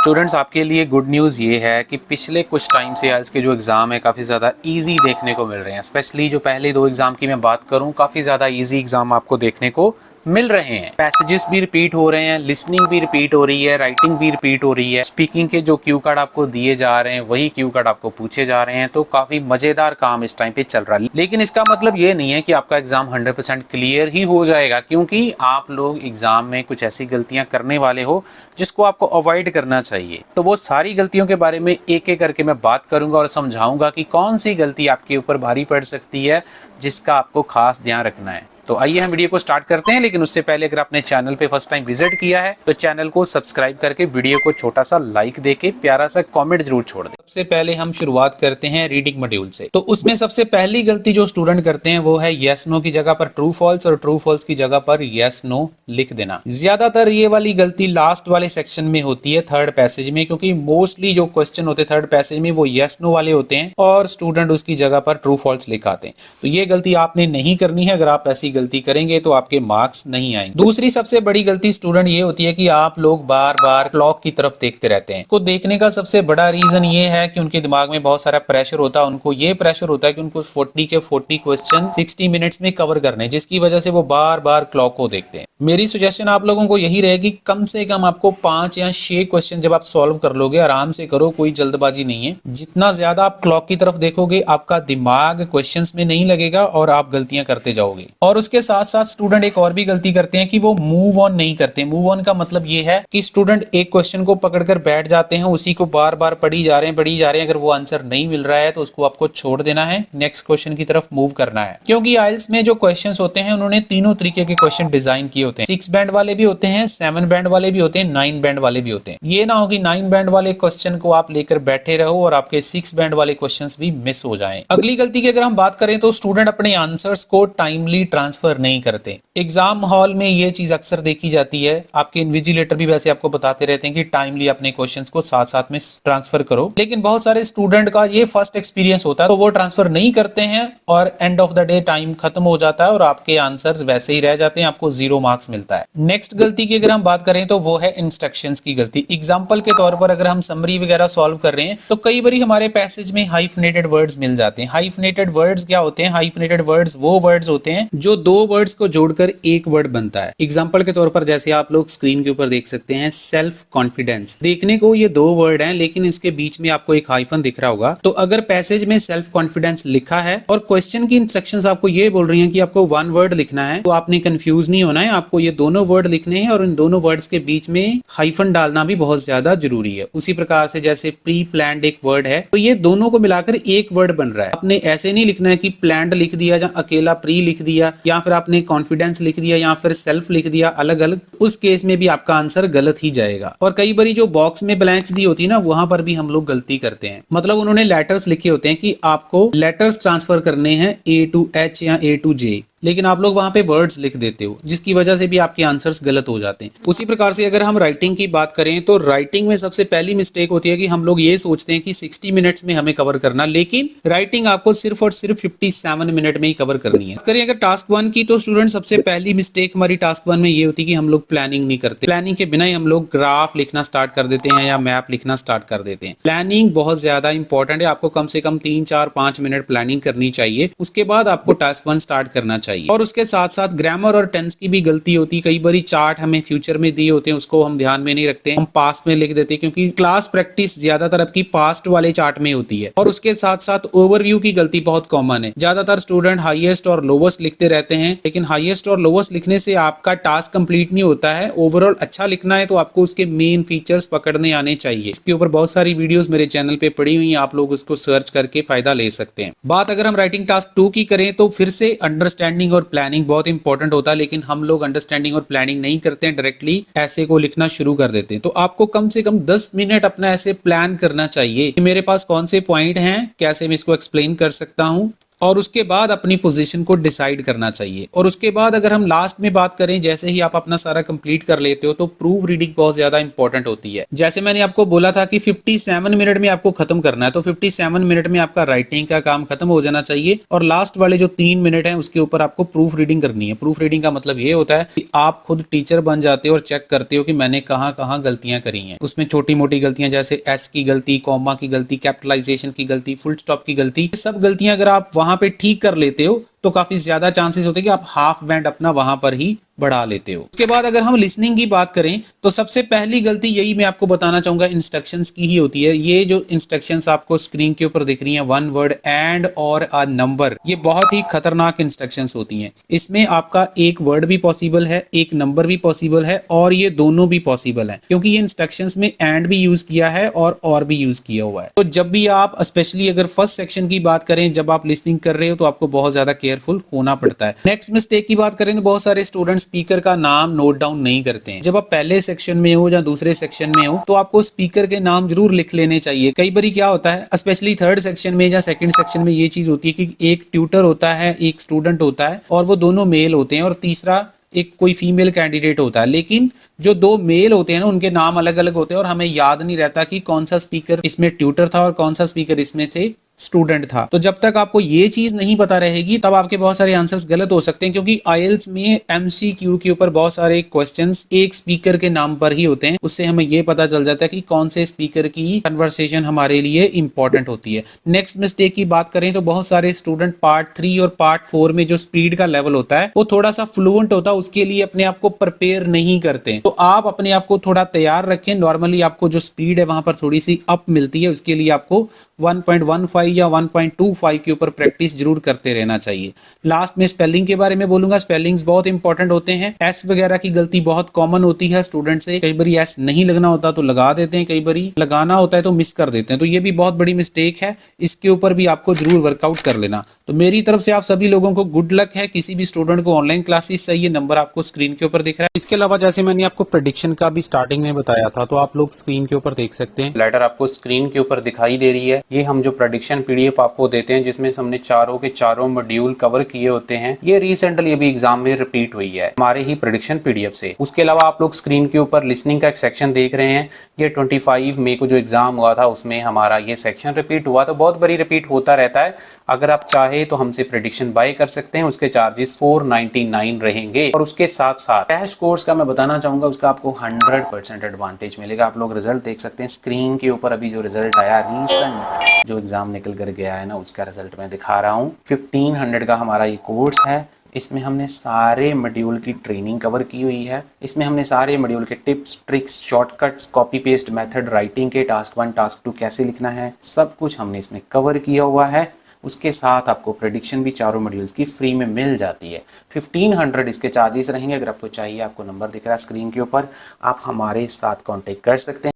Students, आपके लिए good news ये है कि पिछले कुछ टाइम से आइल्स के जो एग्ज़ाम है काफ़ी ज़्यादा इजी देखने को मिल रहे हैं। स्पेशली जो पहले 2 एग्ज़ाम की मैं बात करूं, काफ़ी ज़्यादा इजी एग्ज़ाम आपको देखने को मिल रहे हैं। पैसेजेस भी रिपीट हो रहे हैं, लिसनिंग भी रिपीट हो रही है, राइटिंग भी रिपीट हो रही है, स्पीकिंग के जो क्यू कार्ड आपको दिए जा रहे हैं वही क्यू कार्ड आपको पूछे जा रहे हैं। तो काफ़ी मज़ेदार काम इस टाइम पे चल रहा है। लेकिन इसका मतलब ये नहीं है कि आपका एग्ज़ाम 100% क्लियर ही हो जाएगा, क्योंकि आप लोग एग्ज़ाम में कुछ ऐसी गलतियां करने वाले हो जिसको आपको अवॉइड करना चाहिए। तो वो सारी गलतियों के बारे में एक एक करके मैं बात करूंगा और समझाऊंगा कि कौन सी गलती आपके ऊपर भारी पड़ सकती है, जिसका आपको खास ध्यान रखना है। तो आइए हम वीडियो को स्टार्ट करते हैं। लेकिन उससे पहले अगर आपने चैनल पे फर्स्ट टाइम विजिट किया है तो चैनल को सब्सक्राइब करके वीडियो को छोटा सा लाइक देके प्यारा सा कमेंट जरूर छोड़ दें। सबसे पहले हम शुरुआत करते हैं रीडिंग मॉड्यूल से। तो उसमें सबसे पहली गलती जो स्टूडेंट करते हैं वो है यस नो की जगह पर ट्रू फॉल्स और ट्रू फॉल्स की जगह पर यस नो लिख देना। ज्यादातर ये वाली गलती लास्ट वाले सेक्शन में होती है, थर्ड पैसेज में, क्योंकि मोस्टली जो क्वेश्चन होते हैं थर्ड पैसेज में वो यस नो वाले होते हैं और स्टूडेंट उसकी जगह पर ट्रू फॉल्स लिख आते हैं। तो ये गलती आपने नहीं करनी है। अगर आप ऐसी गलती करेंगे तो आपके मार्क्स नहीं आएंगे। दूसरी सबसे बड़ी गलती स्टूडेंट ये होती है कि आप लोग बार बार क्लॉक की तरफ देखते रहते हैं। इसको देखने का सबसे बड़ा रीजन ये है कि उनके दिमाग में बहुत सारा प्रेशर होता है। उनको ये प्रेशर होता है कि उनको 40 के 40 क्वेश्चन 60 मिनट्स में कवर करने, जिसकी वजह से वो बार बार क्लॉक को देखते हैं। मेरी सजेशन आप लोगों को यही रहेगी, कम से कम आपको 5 या 6 क्वेश्चन जब आप सॉल्व कर लोगे, आराम से करो, कोई जल्दबाजी नहीं है। जितना ज्यादा आप क्लॉक की तरफ देखोगे आपका दिमाग क्वेश्चंस में नहीं लगेगा और आप गलतियां करते जाओगे। और उसके साथ साथ स्टूडेंट एक और भी गलती करते हैं कि वो मूव ऑन नहीं करते। मूव ऑन का मतलब ये है कि स्टूडेंट एक क्वेश्चन को पकड़कर बैठ जाते हैं, उसी को बार बार पढ़ी जा रहे हैं। अगर वो आंसर नहीं मिल रहा है तो उसको आपको छोड़ देना है, नेक्स्ट क्वेश्चन की तरफ मूव करना है। क्योंकि आइल्स में जो क्वेश्चंस होते हैं उन्होंने तीनों तरीके के क्वेश्चन डिजाइन किए होते हैं। 6 बैंड वाले भी होते हैं, 7 बैंड वाले भी होते हैं, 9 बैंड वाले भी होते हैं। ये ना हो कि 9 बैंड वाले क्वेश्चन को आप लेकर बैठे रहो और आपके 6 बैंड वाले क्वेश्चंस भी मिस हो जाएं। अगली गलती की अगर हम बात करें तो स्टूडेंट अपने आंसर्स को टाइमली ट्रांसफर नहीं करते। एग्जाम हॉल में ये चीज अक्सर देखी जाती है। आपके इन्विजिलेटर भी वैसे आपको बताते रहते हैं कि टाइमली अपने क्वेश्चंस को साथ साथ में ट्रांसफर करो, लेकिन बहुत सारे स्टूडेंट का ये फर्स्ट एक्सपीरियंस होता है तो वो ट्रांसफर नहीं करते हैं और end of the day time खत्म हो जाता है और आपके आंसर्स वैसे ही रह जाते हैं, आपको 0 मार्क्स मिलता है। नेक्स्ट गलती की अगर हम बात करें तो वो है इंस्ट्रक्शंस की गलती। एग्जाम्पल के तौर पर अगर हम समरी वगैरह सॉल्व कर रहे हैं तो कई बार हमारे पैसेज में हाइफनेटेड वर्ड्स मिल जाते हैं। हाइफनेटेड वर्ड्स क्या होते हैं? हाइफनेटेड वर्ड्स वो वर्ड्स होते हैं जो 2 वर्ड्स को जोड़कर एक वर्ड बनता है। एग्जाम्पल के तौर पर जैसे आप लोग स्क्रीन के ऊपर देख सकते हैं, सेल्फ कॉन्फिडेंस। देखने को ये 2 वर्ड हैं लेकिन इसके बीच में आपको एक हाइफन दिख रहा होगा। तो अगर पैसेज में सेल्फ कॉन्फिडेंस लिखा है और क्वेश्चन की इंस्ट्रक्शंस आपको ये बोल रही हैं कि आपको 1 वर्ड लिखना है, तो आपने कंफ्यूज नहीं होना है। आपको ये दोनों वर्ड लिखने हैं और इन दोनों वर्ड्स के बीच में हाइफन डालना भी बहुत ज्यादा जरूरी है। उसी प्रकार से जैसे प्री प्लान्ड एक वर्ड है तो ये दोनों को मिलाकर एक वर्ड बन रहा है। आपने ऐसे नहीं लिखना है कि प्लान्ड लिख दिया या अकेला प्री लिख दिया या फिर आपने कॉन्फिडेंस लिख दिया या फिर सेल्फ लिख दिया अलग अलग। उस केस में भी आपका आंसर गलत ही जाएगा। और कई बारी जो बॉक्स में ब्लैंक्स दी होती है ना, वहां पर भी हम लोग गलती करते हैं। मतलब उन्होंने लेटर्स लिखे होते हैं कि आपको लेटर्स ट्रांसफर करने हैं A to H या A to J, लेकिन आप लोग वहां पे वर्ड्स लिख देते हो, जिसकी वजह से भी आपके आंसर्स गलत हो जाते हैं। उसी प्रकार से अगर हम राइटिंग की बात करें तो राइटिंग में सबसे पहली मिस्टेक होती है कि हम लोग ये सोचते हैं कि 60 मिनट्स में हमें कवर करना, लेकिन राइटिंग आपको सिर्फ और सिर्फ 57 मिनट में ही कवर करनी है। करें अगर टास्क 1 की तो स्टूडेंट सबसे पहली मिस्टेक हमारी टास्क 1 में ये होती है कि हम लोग प्लानिंग नहीं करते। प्लानिंग के बिना ही हम लोग ग्राफ लिखना स्टार्ट कर देते हैं या मैप लिखना स्टार्ट कर देते हैं। प्लानिंग बहुत ज्यादा इंपॉर्टेंट है। आपको कम से कम 3, 4, 5 मिनट प्लानिंग करनी चाहिए। उसके बाद आपको टास्क 1 स्टार्ट करना चाहिए। और उसके साथ साथ ग्रामर और टेंस की भी गलती होती है। कई बारी चार्ट हमें फ्यूचर में दिए होते हैं, उसको हम ध्यान में नहीं रखते, हम पास्ट में लिख देते हैं, क्योंकि क्लास प्रैक्टिस ज्यादातर आपकी पास्ट वाले चार्ट में होती है। और उसके साथ साथ ओवरव्यू की गलती बहुत कॉमन है। ज्यादातर स्टूडेंट हाईएस्ट और लोवेस्ट लिखते रहते हैं, लेकिन हाईएस्ट और लोवेस्ट लिखने से आपका टास्क कंप्लीट नहीं होता है। ओवरऑल अच्छा लिखना है तो आपको उसके मेन फीचर्स पकड़ने आने चाहिए। इसके ऊपर बहुत सारी वीडियोस मेरे चैनल पे पड़ी हुई हैं, आप लोग उसको सर्च करके फायदा ले सकते हैं। बात अगर हम राइटिंग टास्क 2 की करें तो फिर से अंडरस्टैंडिंग और प्लानिंग बहुत इंपॉर्टेंट होता है, लेकिन हम लोग अंडरस्टैंडिंग और प्लानिंग नहीं करते हैं, डायरेक्टली ऐसे को लिखना शुरू कर देते हैं। तो आपको कम से कम 10 मिनट अपना ऐसे प्लान करना चाहिए कि मेरे पास कौन से पॉइंट हैं, कैसे मैं इसको एक्सप्लेन कर सकता हूं और उसके बाद अपनी पोजीशन को डिसाइड करना चाहिए। और उसके बाद अगर हम लास्ट में बात करें, जैसे ही आप अपना सारा कंप्लीट कर लेते हो तो प्रूफ रीडिंग बहुत ज्यादा इंपॉर्टेंट होती है। जैसे मैंने आपको बोला था कि 57 मिनट में आपको खत्म करना है, तो 57 मिनट में आपका राइटिंग का काम खत्म हो जाना चाहिए और लास्ट वाले जो 3 मिनट हैं उसके ऊपर आपको प्रूफ रीडिंग करनी है। प्रूफ रीडिंग का मतलब ये होता है कि आप खुद टीचर बन जाते हो और चेक करते हो कि मैंने कहाँ कहाँ गलतियां करी हैं। उसमें छोटी मोटी गलतियां जैसे एस की गलती, कॉमा की गलती, कैपिटलाइजेशन की गलती, फुल स्टॉप की गलती, सब गलतियां अगर आप वहां पे ठीक कर लेते हो तो काफी ज्यादा चांसेस होते हैं कि आप हाफ बैंड अपना वहां पर ही बढ़ा लेते हो। उसके बाद अगर हम लिसनिंग की बात करें तो सबसे पहली गलती यही मैं आपको बताना चाहूंगा इंस्ट्रक्शंस की ही होती है। ये जो इंस्ट्रक्शंस आपको स्क्रीन के ऊपर दिख रही हैं, वन वर्ड एंड और अ नंबर, ये बहुत ही खतरनाक इंस्ट्रक्शंस होती हैं। इसमें आपका एक वर्ड भी पॉसिबल है, एक नंबर भी पॉसिबल है और ये दोनों भी पॉसिबल है, क्योंकि ये इंस्ट्रक्शंस में एंड भी यूज किया है और भी यूज किया हुआ है। तो जब भी आप स्पेशली अगर फर्स्ट सेक्शन की बात करें, जब आप लिसनिंग कर रहे हो तो आपको बहुत ज्यादा केयरफुल होना पड़ता है। नेक्स्ट मिस्टेक की बात करें तो बहुत सारे स्टूडेंट स्पीकर का नाम नोट डाउन नहीं करते हैं। जब आप पहले सेक्शन में हो या दूसरे सेक्शन में हो तो आपको स्पीकर के नाम जरूर लिख लेने चाहिए। कई बार क्या होता है, स्पेशली थर्ड सेक्शन में या सेकंड सेक्शन में ये चीज होती है कि एक ट्यूटर होता है, एक स्टूडेंट होता है और वो दोनों मेल होते हैं और तीसरा एक कोई फीमेल कैंडिडेट होता है, लेकिन जो दो मेल होते हैं ना उनके नाम अलग अलग होते हैं और हमें याद नहीं रहता कि कौन सा स्पीकर इसमें ट्यूटर था और कौन सा स्पीकर इसमें से स्टूडेंट था। तो जब तक आपको ये चीज नहीं पता रहेगी तब आपके बहुत सारे आंसर्स गलत हो सकते हैं, क्योंकि आईएलटीएस में एमसीक्यू के ऊपर बहुत सारे क्वेश्चंस एक स्पीकर के नाम पर ही होते हैं। उससे हमें ये पता चल जाता है कि कौन से स्पीकर की कन्वर्सेशन हमारे लिए इंपॉर्टेंट होती है। नेक्स्ट मिस्टेक की बात करें तो बहुत सारे स्टूडेंट पार्ट 3 और पार्ट 4 में जो स्पीड का लेवल होता है वो थोड़ा सा फ्लुएंट होता है, उसके लिए अपने आप को प्रिपेयर नहीं करते। तो आप अपने आप को थोड़ा तैयार रखें। नॉर्मली आपको जो स्पीड है वहां पर थोड़ी सी अप मिलती है, उसके लिए आपको 1.15 या 1.25 के ऊपर प्रैक्टिस जरूर करते रहना चाहिए। लास्ट में स्पेलिंग के बारे में बोलूंगा। स्पेलिंग्स बहुत इंपॉर्टेंट होते हैं। एस वगैरह की गलती बहुत कॉमन होती है स्टूडेंट से। कई बार एस नहीं लगना होता तो लगा देते हैं, कई बार लगाना होता है तो मिस कर देते हैं, तो ये भी बहुत बड़ी मिस्टेक है। इसके ऊपर भी आपको जरूर वर्कआउट कर लेना। तो मेरी तरफ से आप सभी लोगों को गुड लक है। किसी भी स्टूडेंट को ऑनलाइन क्लासेस चाहिए, नंबर आपको स्क्रीन के ऊपर दिख रहा है। इसके अलावा जैसे मैंने आपको प्रेडिक्शन का भी स्टार्टिंग में बताया था, तो आप लोग स्क्रीन के ऊपर देख सकते हैं। लेटर आपको स्क्रीन के ऊपर दिखाई दे रही है। ये हम जो प्रेडिक्शन पीडीएफ आपको देते हैं जिसमें हमने चारों के चारों मॉड्यूल कवर किए होते हैं, ये रिसेंटली अभी एग्जाम में रिपीट हुई है हमारे ही प्रेडिक्शन पीडीएफ से। उसके अलावा आप लोग स्क्रीन के ऊपर लिसनिंग का एक सेक्शन देख रहे हैं। ये 25 मई को जो एग्जाम हुआ था उसमें हमारा ये सेक्शन रिपीट हुआ, तो बहुत बड़ी रिपीट होता रहता है। अगर आप चाहे तो हमसे प्रेडिक्शन बाय कर सकते हैं। उसके चार्जेस 499 रहेंगे। और उसके साथ साथ क्रैश कोर्स का मैं बताना चाहूंगा, उसका आपको 100% एडवांटेज मिलेगा। आप लोग रिजल्ट देख सकते हैं स्क्रीन के ऊपर। अभी जो रिजल्ट आया रिसेंट जो एग्जाम निकल कर गया है ना, उसका रिजल्ट मैं दिखा रहा हूँ। 1500 का हमारा ये कोर्स है। इसमें हमने सारे मॉड्यूल की ट्रेनिंग कवर की हुई है। इसमें हमने सारे मॉड्यूल के tips, tricks, shortcuts, copy paste method, writing के टास्क 1 टास्क 2 कैसे लिखना है, सब कुछ हमने इसमें कवर किया हुआ है। उसके साथ आपको प्रेडिक्शन भी चारों मॉड्यूल्स की फ्री में मिल जाती है। 1500 इसके चार्जेस रहेंगे। अगर आपको चाहिए, आपको नंबर दिख रहा है स्क्रीन के ऊपर, आप हमारे साथ कांटेक्ट कर सकते हैं।